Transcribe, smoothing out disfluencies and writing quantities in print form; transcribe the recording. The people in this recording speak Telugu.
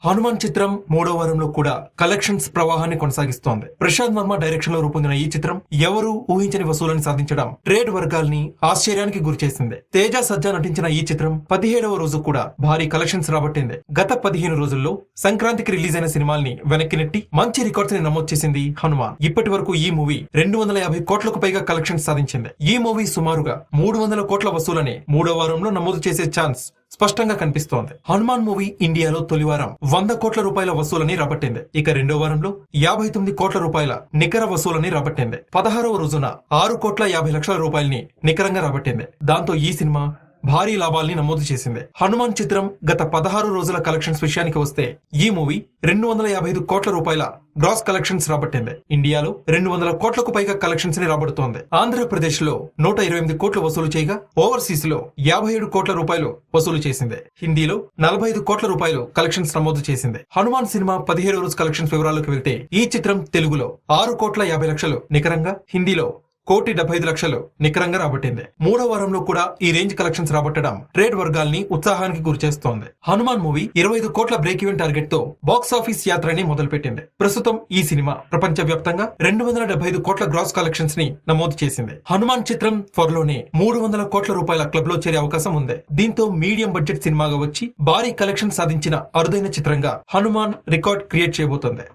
హనుమాన్ చిత్రం మూడో వారంలో కూడా కలెక్షన్స్ ప్రవాహాన్ని కొనసాగిస్తోంది. ప్రశాంత్ వర్మ డైరెక్షన్ లో రూపొందిన ఈ చిత్రం ఎవరూ ఊహించని వసూలను సాధించడం ట్రేడ్ వర్గాల్ని ఆశ్చర్యానికి గురిచేసింది. తేజ సజ్జా నటించిన ఈ చిత్రం 17వ రోజు కూడా భారీ కలెక్షన్స్ రాబట్టింది. గత 15 రోజుల్లో సంక్రాంతికి రిలీజ్ అయిన సినిమాల్ని వెనక్కి నెట్టి మంచి రికార్డ్స్ ని నమోదు చేసింది హనుమాన్. ఇప్పటి వరకు ఈ మూవీ 250 కోట్లకు పైగా కలెక్షన్స్ సాధించింది. ఈ మూవీ సుమారుగా 300 కోట్ల వసూలని మూడో వారంలో నమోదు చేసే ఛాన్స్ స్పష్టంగా కనిపిస్తోంది. హనుమాన్ మూవీ ఇండియాలో తొలి వారం 100 కోట్ల రూపాయల వసూలని రాబట్టింది. ఇక రెండో వారంలో 59 కోట్ల రూపాయల నికర వసూలని రాబట్టింది. 16వ రోజున 6 కోట్ల 50 లక్షల రూపాయలని నికరంగా రాబట్టింది. దాంతో ఈ సినిమా భారీ లాభాల్ని నమోదు చేసింది. హనుమాన్ చిత్రం గత 16 రోజుల కలెక్షన్స్ విషయానికి వస్తే ఈ మూవీ 255 కోట్ల రూపాయల గ్రాస్ కలెక్షన్స్ రాబట్టింది. ఇండియాలో 200 కోట్లకు పైగా కలెక్షన్స్ ని రాబడుతోంది. ఆంధ్రప్రదేశ్ లో 128 కోట్లు వసూలు చేయగా ఓవర్సీస్ లో 57 కోట్ల రూపాయలు వసూలు చేసింది. హిందీలో 45 కోట్ల రూపాయలు కలెక్షన్స్ నమోదు చేసింది. హనుమాన్ సినిమా 17 రోజు కలెక్షన్స్ వివరాల్లోకి వెళ్తే ఈ చిత్రం తెలుగులో 6 కోట్ల 50 లక్షలు నికరంగా, హిందీలో 1,75 లక్షలు నికరంగా రాబట్టింది. మూడో వారంలో కూడా ఈ రేంజ్ కలెక్షన్స్ రాబట్టడం ట్రేడ్ వర్గాల్ని ఉత్సాహానికి గురిచేస్తోంది. హనుమాన్ మూవీ 25 కోట్ల బ్రేక్ ఈవెన్ టార్గెట్ తో బాక్స్ ఆఫీస్ యాత్రని మొదలుపెట్టింది. ప్రస్తుతం ఈ సినిమా ప్రపంచ వ్యాప్తంగా 275 కోట్ల గ్రాస్ కలెక్షన్స్ ని నమోదు చేసింది. హనుమాన్ చిత్రం త్వరలోనే 300 కోట్ల రూపాయల క్లబ్ లో చేరే అవకాశం ఉంది. దీంతో మీడియం బడ్జెట్ సినిమాగా వచ్చి భారీ కలెక్షన్ సాధించిన అరుదైన చిత్రంగా హనుమాన్ రికార్డ్ క్రియేట్ చేయబోతోంది.